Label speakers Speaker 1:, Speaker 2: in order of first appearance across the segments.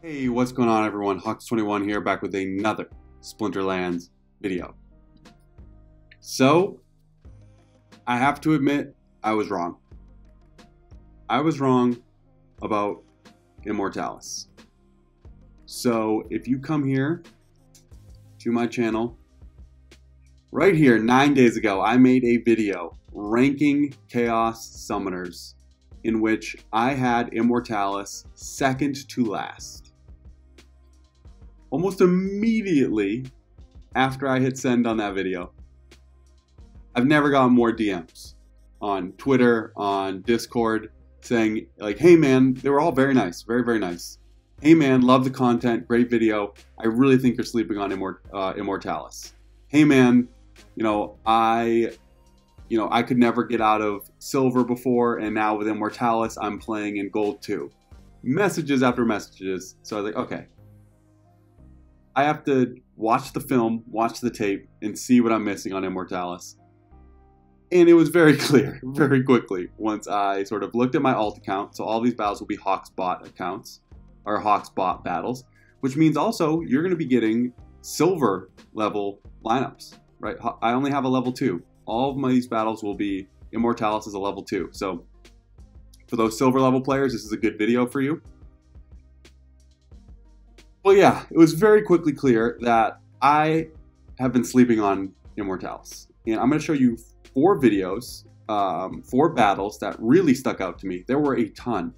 Speaker 1: Hey, what's going on everyone? Hawks21 here, back with another Splinterlands video. So, I have to admit, I was wrong. I was wrong about Immortalis. So, if you come here to my channel, right here, 9 days ago, I made a video ranking Chaos Summoners in which I had Immortalis second to last. Almost immediately after I hit send on that video, I've never gotten more DMs on Twitter, on Discord, saying like, hey man, they were all very nice, very, very nice. Hey man, love the content, great video. I really think you're sleeping on Immortalis. Hey man, I could never get out of silver before, and now with Immortalis, I'm playing in gold too. Messages after messages. So I was like, okay, I have to watch the film, watch the tape, and see what I'm missing on Immortalis. And it was very clear, very quickly, once I sort of looked at my alt account. So all these battles will be Hawksbot accounts, or Hawksbot battles, which means also you're going to be getting silver level lineups, right? I only have a level 2. All of these battles will be Immortalis as a level 2. So for those silver level players, this is a good video for you. Well, yeah, it was very quickly clear that I have been sleeping on Immortalis. And I'm going to show you 4 videos, 4 battles that really stuck out to me. There were a ton.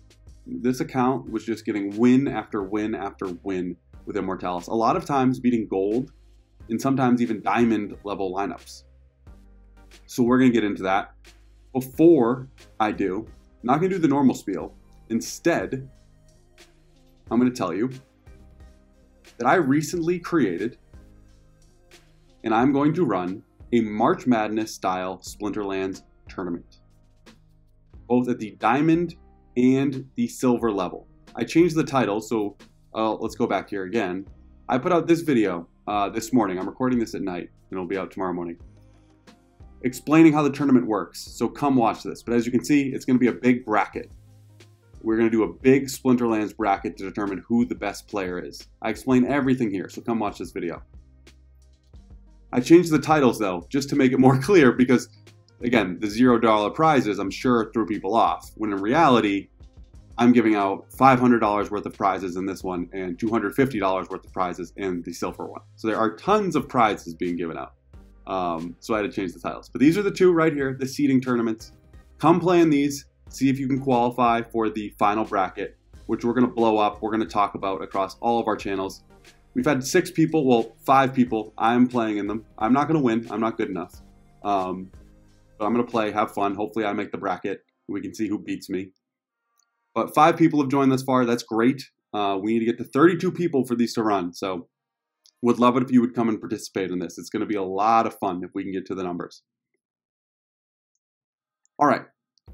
Speaker 1: This account was just getting win after win after win with Immortalis. A lot of times beating gold and sometimes even diamond level lineups. So we're going to get into that. Before I do, I'm not going to do the normal spiel. Instead, I'm going to tell you that I recently created, and I'm going to run a March Madness style Splinterlands tournament, both at the diamond and the silver level. I changed the title, so let's go back here again. I put out this video this morning. I'm recording this at night, and it'll be out tomorrow morning, explaining how the tournament works. So come watch this. But as you can see, it's going to be a big bracket. We're going to do a big Splinterlands bracket to determine who the best player is. I explain everything here, so come watch this video. I changed the titles though, just to make it more clear, because again, the $0 prizes I'm sure threw people off, when in reality, I'm giving out $500 worth of prizes in this one and $250 worth of prizes in the silver one. So there are tons of prizes being given out. So I had to change the titles. But these are the 2 right here, the seeding tournaments. Come play in these. See if you can qualify for the final bracket, which we're going to blow up. We're going to talk about across all of our channels. We've had 6 people, well, 5 people. I'm playing in them. I'm not going to win. I'm not good enough. But I'm going to play, have fun. Hopefully I make the bracket. We can see who beats me. But 5 people have joined thus far. That's great. We need to get to 32 people for these to run. So would love it if you would come and participate in this. It's going to be a lot of fun if we can get to the numbers. All right.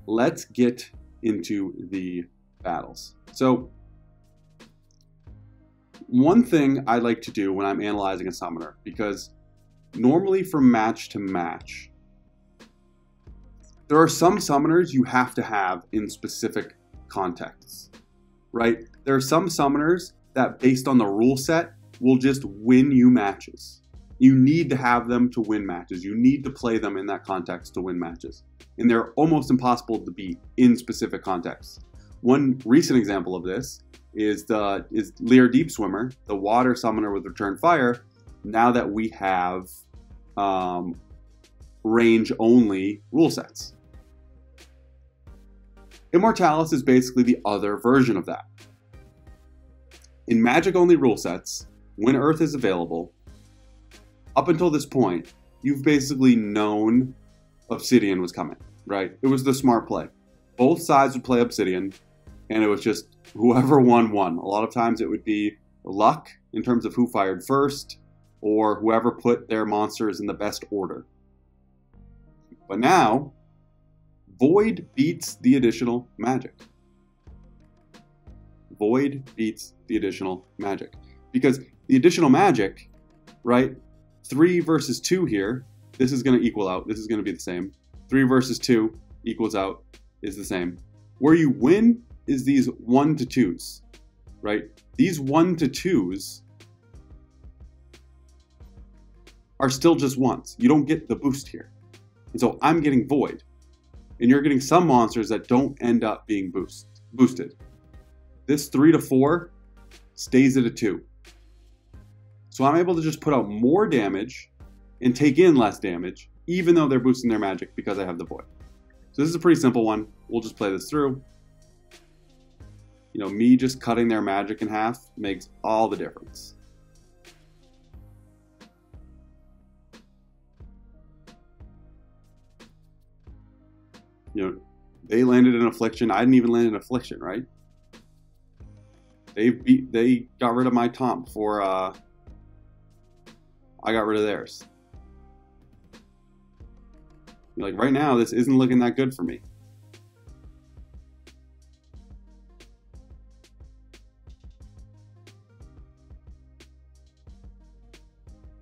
Speaker 1: Let's get into the battles. So, one thing I like to do when I'm analyzing a summoner, because normally from match to match, there are some summoners you have to have in specific contexts, right? There are some summoners that, based on the rule set, will just win you matches. You need to have them to win matches. You need to play them in that context to win matches. And they're almost impossible to beat in specific contexts. One recent example of this is Lear Deep Swimmer, the water summoner with Return Fire, now that we have range-only rule sets. Immortalis is basically the other version of that. In Magic-only rule sets, when Earth is available, up until this point, you've basically known Obsidian was coming, right? It was the smart play. Both sides would play Obsidian, and it was just whoever won, won. A lot of times it would be luck in terms of who fired first, or whoever put their monsters in the best order. But now, Void beats the additional magic. Void beats the additional magic. Because the additional magic, right? 3 versus 2 here, this is going to equal out. This is going to be the same. 3 versus 2 equals out is the same. Where you win is these 1 to 2s, right? These 1 to 2s are still just 1s. You don't get the boost here. And so I'm getting void. And you're getting some monsters that don't end up being boosted. This 3 to 4 stays at a 2. So I'm able to just put out more damage and take in less damage, even though they're boosting their magic because I have the void. So this is a pretty simple one. We'll just play this through. You know, me just cutting their magic in half makes all the difference. You know, they landed an affliction. I didn't even land an affliction, right? They got rid of my taunt before I got rid of theirs. Like right now, this isn't looking that good for me.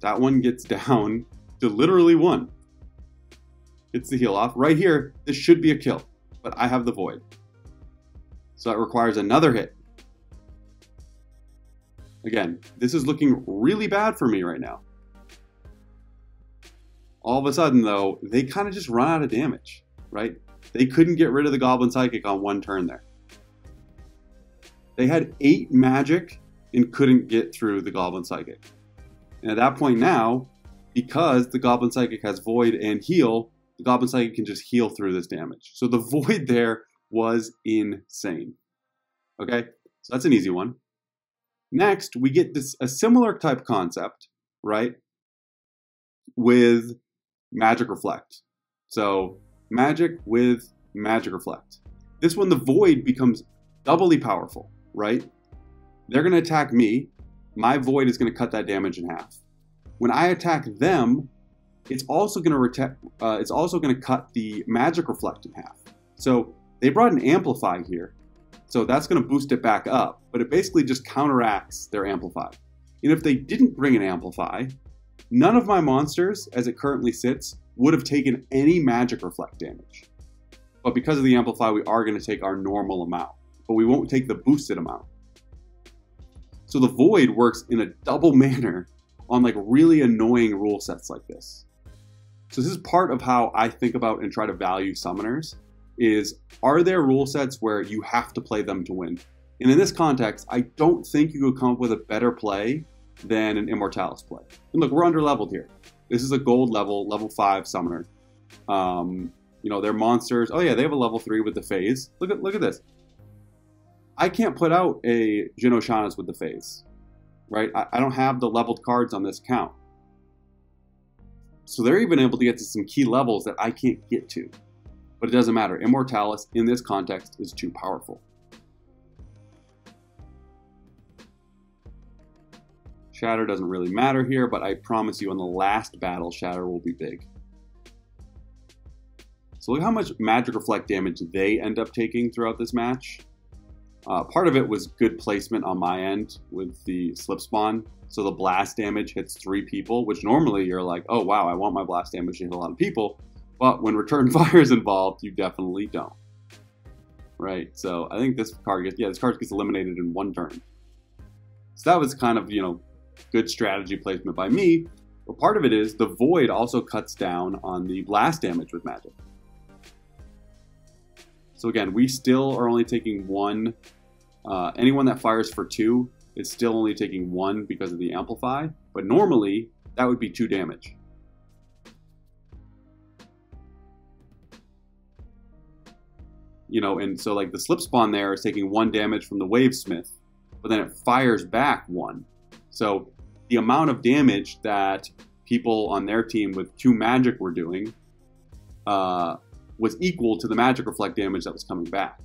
Speaker 1: That one gets down to literally 1. It's the heal off. Right here, this should be a kill, but I have the void. So that requires another hit. Again, this is looking really bad for me right now. All of a sudden, though, they kind of just run out of damage, right? They couldn't get rid of the Goblin Psychic on 1 turn there. They had 8 magic and couldn't get through the Goblin Psychic. And at that point now, because the Goblin Psychic has void and heal, the Goblin Psychic can just heal through this damage. So the void there was insane. Okay, so that's an easy one. Next, we get a similar type concept, right, with Magic Reflect. So magic with Magic Reflect. This one, the void becomes doubly powerful, right? They're going to attack me. My void is going to cut that damage in half. When I attack them, it's also going to cut the Magic Reflect in half. So they brought an Amplify here. So that's going to boost it back up, but it basically just counteracts their Amplify. And if they didn't bring an Amplify, none of my monsters, as it currently sits, would have taken any Magic Reflect damage. But because of the Amplify, we are going to take our normal amount, but we won't take the boosted amount. So the Void works in a double manner on like really annoying rule sets like this. So this is part of how I think about and try to value summoners, is are there rule sets where you have to play them to win? And in this context, I don't think you could come up with a better play than an Immortalis play. And look, we're under-leveled here. This is a gold level 5 summoner. You know, their monsters, oh yeah, they have a level 3 with the phase. Look at this. I can't put out a Jin Oshanas with the phase, right? I don't have the leveled cards on this count. So they're even able to get to some key levels that I can't get to. But it doesn't matter. Immortalis, in this context, is too powerful. Shatter doesn't really matter here, but I promise you in the last battle, Shatter will be big. So look how much Magic Reflect damage they end up taking throughout this match. Part of it was good placement on my end with the slip spawn. So the blast damage hits 3 people, which normally you're like, oh wow, I want my blast damage to hit a lot of people. But when Return Fire is involved, you definitely don't. Right? So I think this card gets eliminated in 1 turn. So that was kind of, you know, good strategy placement by me. But part of it is the Void also cuts down on the blast damage with magic. So again, we still are only taking 1. Anyone that fires for 2 is still only taking 1 because of the Amplify. But normally, that would be 2 damage. You know, and so like the slip spawn there is taking 1 damage from the Wavesmith, but then it fires back 1. So the amount of damage that people on their team with 2 magic were doing was equal to the Magic Reflect damage that was coming back.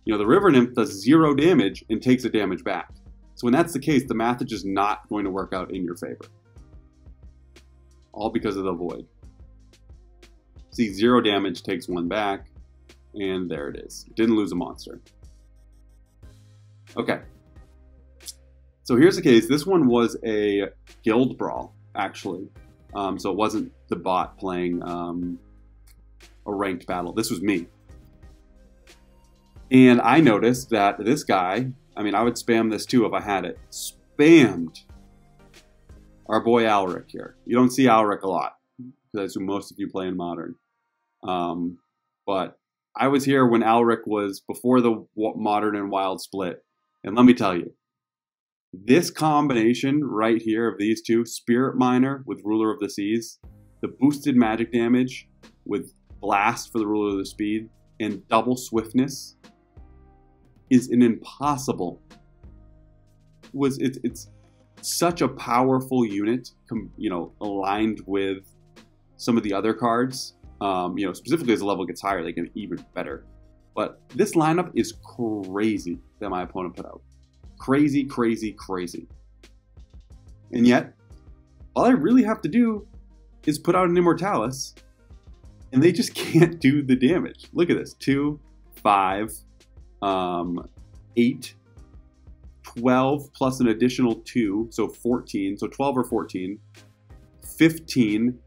Speaker 1: You know, the River Nymph does 0 damage and takes the damage back. So when that's the case, the math is just not going to work out in your favor. All because of the Void. See, 0 damage takes 1 back. And there it is. Didn't lose a monster. Okay. So here's the case. This one was a guild brawl, actually. So it wasn't the bot playing a ranked battle. This was me. And I noticed that this guy I mean, I would spam this too if I had it. Spammed our boy Alric here. You don't see Alric a lot, because I assume most of you play in Modern. But I was here when Alric was before the Modern and Wild split. And let me tell you, this combination right here of these two, Spirit Miner with Ruler of the Seas, the boosted magic damage with Blast for the Ruler of the Speed, and double swiftness is an impossible. It's such a powerful unit, aligned with some of the other cards. Specifically as the level gets higher, they get even better. But this lineup is crazy that my opponent put out. Crazy, crazy, crazy. And yet, all I really have to do is put out an Immortalis, and they just can't do the damage. Look at this. 2, 5, 8, 12 plus an additional 2, so 14. So 12 or 14. 15,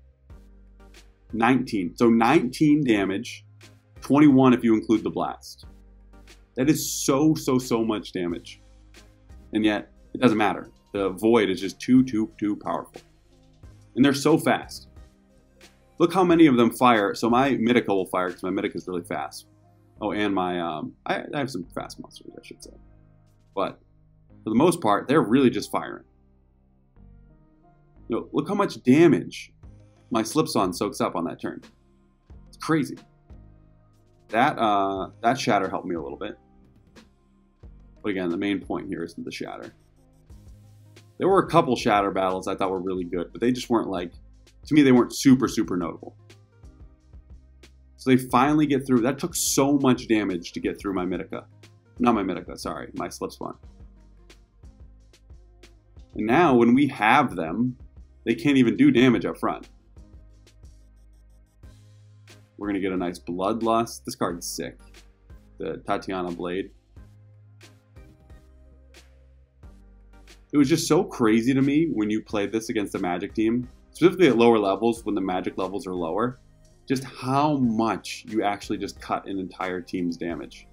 Speaker 1: 19. So 19 damage, 21 if you include the blast. That is so much damage. And yet, it doesn't matter. The Void is just too powerful. And they're so fast. Look how many of them fire. So my Mythica will fire because my Mythica is really fast. Oh, and my, I have some fast monsters, I should say. But for the most part, they're really just firing. Look how much damage my Slipson soaks up on that turn. It's crazy. That Shatter helped me a little bit. But again, the main point here isn't the Shatter. There were a couple Shatter battles I thought were really good, but they just weren't to me, they weren't super notable. So they finally get through. That took so much damage to get through my Mythica. Not my Mythica, sorry, my Slipspawn. And now, when we have them, they can't even do damage up front. We're going to get a nice Bloodlust. This card is sick. The Tatiana Blade. It was just so crazy to me when you played this against the Magic team, specifically at lower levels when the Magic levels are lower, just how much you actually just cut an entire team's damage.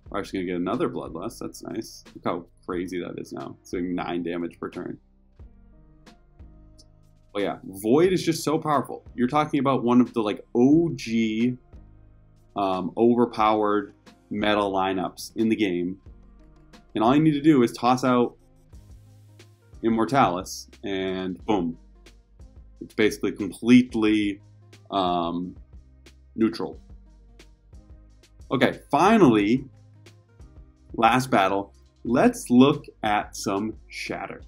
Speaker 1: We're actually going to get another Bloodlust. That's nice. Look how crazy that is now. It's doing 9 damage per turn. But yeah, Void is just so powerful. You're talking about one of the OG overpowered meta lineups in the game. And all you need to do is toss out Immortalis and boom. It's basically completely neutral. Okay, finally, last battle. Let's look at some Shatter.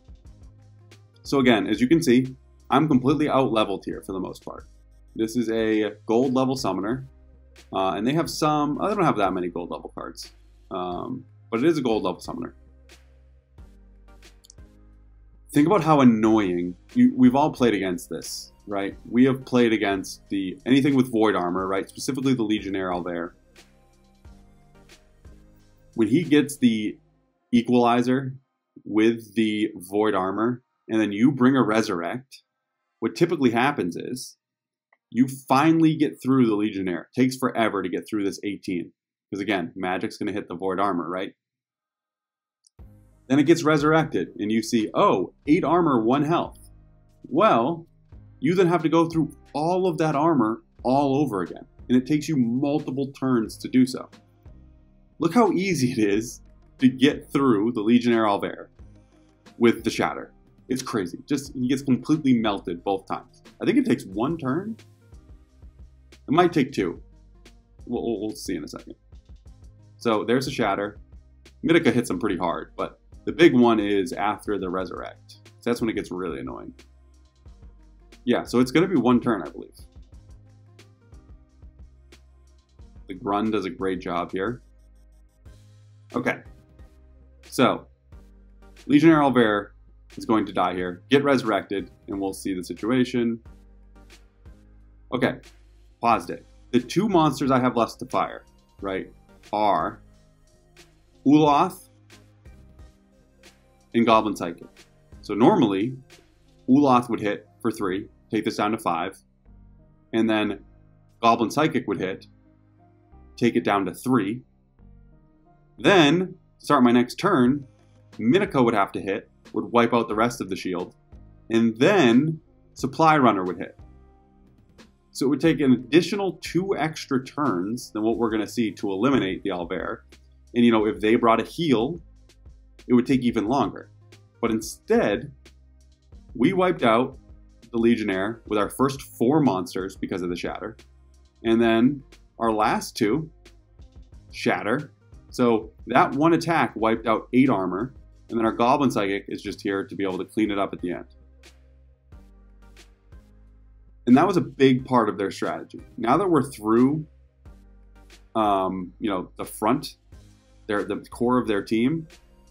Speaker 1: So again, as you can see, I'm completely out-leveled here for the most part. This is a gold level summoner. And they have some, they don't have that many gold level cards. But it is a gold level summoner. Think about how annoying, we've all played against this, right? We have played against anything with Void Armor, right? Specifically the Legionnaire Alvair. When he gets the Equalizer with the Void Armor, and then you bring a Resurrect, what typically happens is, you finally get through the Legionnaire. It takes forever to get through this 18. Because again, Magic's going to hit the Void Armor, right? Then it gets resurrected, and you see, oh, 8 armor, 1 health. Well, you then have to go through all of that armor all over again. And it takes you multiple turns to do so. Look how easy it is to get through the Legionnaire Alvair with the Shatter. It's crazy. He gets completely melted both times. I think it takes 1 turn. It might take 2. We'll see in a second. So there's a Shatter. Mythica hits him pretty hard, but the big one is after the Resurrect. So that's when it gets really annoying. Yeah, so it's going to be 1 turn, I believe. The Grun does a great job here. Okay. So, Legionnaire Alvair is going to die here. Get resurrected, and we'll see the situation. Okay. Paused it. The 2 monsters I have left to fire, right, are Uloth and Goblin Psychic. So normally, Uloth would hit for 3, take this down to 5, and then Goblin Psychic would hit, take it down to 3. Then, to start my next turn, Minico would have to hit, would wipe out the rest of the shield, and then Supply Runner would hit. So it would take an additional 2 extra turns than what we're going to see to eliminate the Owlbear. And, you know, if they brought a heal, it would take even longer. But instead, we wiped out the Legionnaire with our first 4 monsters because of the Shatter. And then our last 2, Shatter. So that one attack wiped out 8 armor. And then our Goblin Psychic is just here to be able to clean it up at the end. And that was a big part of their strategy. Now that we're through, you know, the front, the core of their team,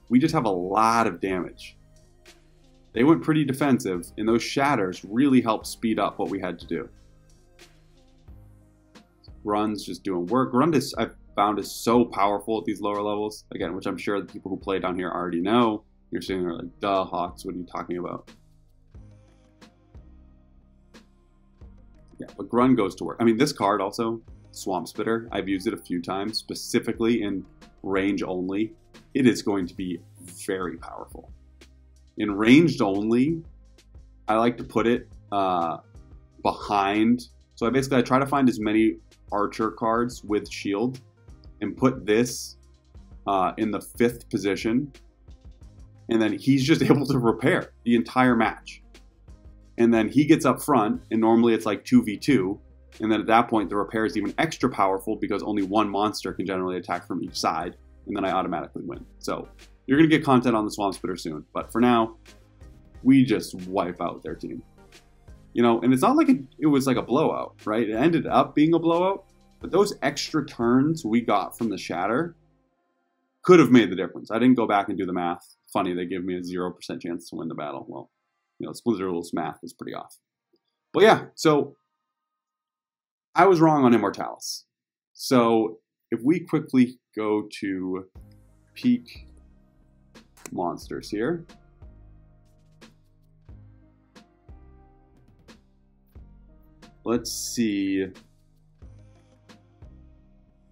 Speaker 1: we just have a lot of damage. They went pretty defensive, and those shatters really helped speed up what we had to do. Grun's just doing work. Grun is, I've found, is so powerful at these lower levels. Again, which I'm sure the people who play down here already know. You're sitting there like, duh, Hawks, what are you talking about? Yeah, but Grun goes to work. I mean, this card also, Swamp Spitter, I've used it a few times, specifically in range only. It is going to be very powerful. In ranged only, I like to put it behind. So I try to find as many archer cards with shield and put this in the 5th position. And then he's just able to repair the entire match. And then he gets up front, and normally it's like 2v2. And then at that point, the repair is even extra powerful because only 1 monster can generally attack from each side. And then I automatically win. So you're going to get content on the Swamp Spitter soon. But for now, we just wipe out their team. You know, and it's not like it was like a blowout, right? It ended up being a blowout. But those extra turns we got from the Shatter could have made the difference. I didn't go back and do the math. Funny, they give me a 0% chance to win the battle. Well, you know, Splinterlands math is pretty off. But yeah, so I was wrong on Immortalis. So if we quickly go to peak monsters here. Let's see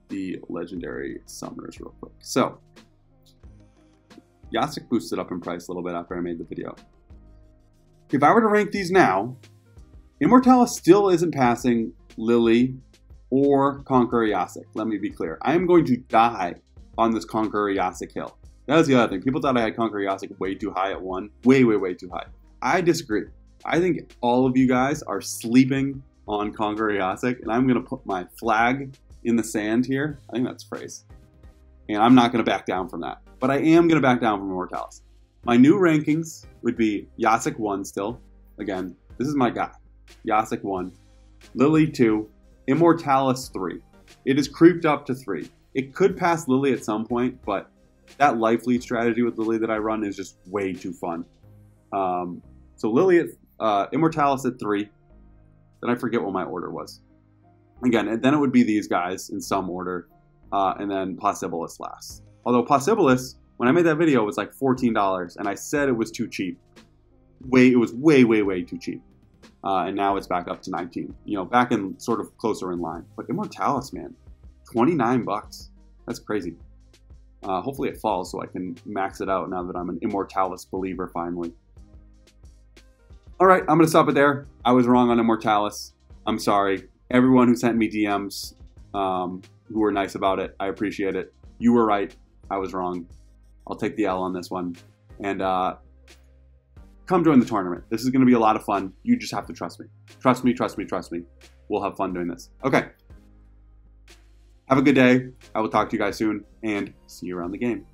Speaker 1: the legendary summoners real quick. So Yasik boosted up in price a little bit after I made the video. If I were to rank these now, Immortalis still isn't passing Lily or Conqueror Yasik. Let me be clear. I am going to die on this Conqueror Yasik hill. That was the other thing. People thought I had Conqueror Yasik way too high at 1. Way, way, way too high. I disagree. I think all of you guys are sleeping on Conqueror Yasik, and I'm going to put my flag in the sand here. I think that's a phrase. And I'm not going to back down from that. But I am going to back down from Immortalis. My new rankings would be Yasik 1 still. Again, this is my guy. Yasik 1. Lily 2. Immortalis 3. It is creeped up to 3. It could pass Lily at some point, but that life lead strategy with Lily that I run is just way too fun. So Lily at Immortalis at 3. Then I forget what my order was. Again, and then it would be these guys in some order, and then Possibilis last. Although Possibilis, when I made that video, it was like $14, and I said it was too cheap. It was way, way, way too cheap. And now it's back up to 19. You know, back in sort of closer in line. But Immortalis, man, 29 bucks. That's crazy. Hopefully it falls so I can max it out now that I'm an Immortalis believer finally. All right, I'm going to stop it there. I was wrong on Immortalis. I'm sorry. Everyone who sent me DMs who were nice about it, I appreciate it. You were right. I was wrong. I'll take the L on this one. And come join the tournament. This is going to be a lot of fun. You just have to trust me. Trust me, trust me, trust me. We'll have fun doing this. Okay. Have a good day. I will talk to you guys soon, and see you around the game.